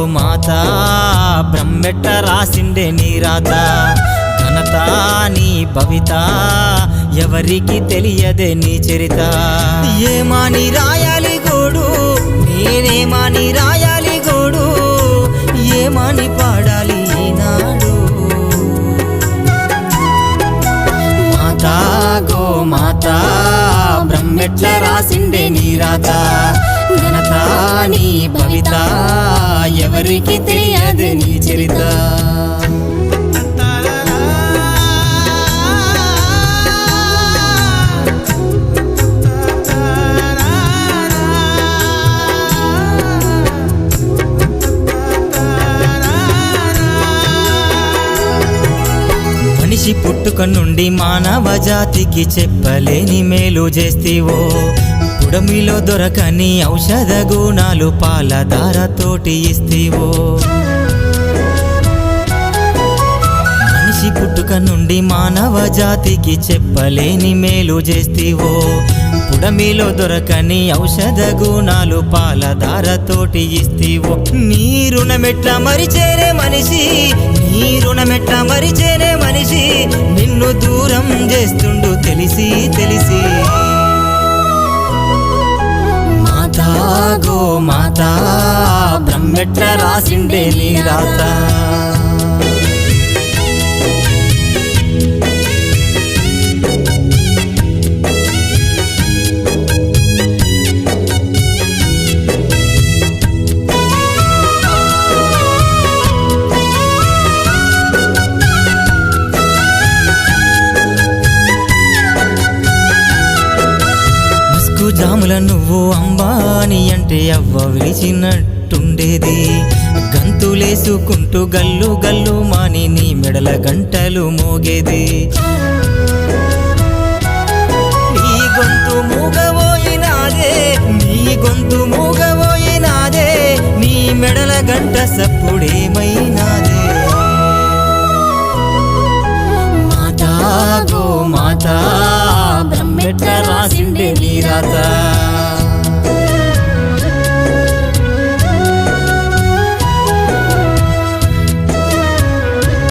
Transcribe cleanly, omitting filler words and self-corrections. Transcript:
మాత బ్రహ్మెట్ట రాసిండే నీ రాత ఘనత నీ భవిత ఎవరికి తెలియదే నీ చరిత ఏమాని రాయాలి గోడు నేనేమాని రాయాలి గోడు ఏమాని పాడాలి ఈనాడు మాతా గో మాతా బ్రహ్మెట్ల రాసిండే నీ రాత ఘనత నీ భవిత ఎవరికి తెలియదే నీ చరిత మనిషి పుట్టుక నుండి మానవ జాతికి చెప్పలేని మేలు చేస్తీవో పుడమిలో దొరకని ఔషధ గుణాలు పాలధారతోటి ఇస్తీవో మనిషి పుట్టుక నుండి మానవ జాతికి చెప్పలేని మేలు చేస్తీవో పుడమిలో దొరకని ఔషధ గుణాలు పాలధారతోటి ఇస్తీవో నీ రుణమెట్ల మరిచేరే మనిషి నీ రుణమెట్ల మరిచేరే మనిషి నిన్ను దూరం చేస్తుండు తెలిసి తెలిసి మాతా గో మాతా బ్రహ్మెట్ల రాసిండే నీ రాత జాముల నువ్వు అంబాని అంటే అవ్వ విడిచినట్టుండేది గంతులేసుకుంటూ గల్లు గల్లు మాని నీ మెడల గంటలు మోగేది నీ గొంతు మూగబోయినాదే నీ గొంతు మూగబోయినాదే నీ మెడల గంట సప్పుడేమైనాదే మాతా గో మాతా బ్రహ్మెట్ల రాసిండే నీ రాత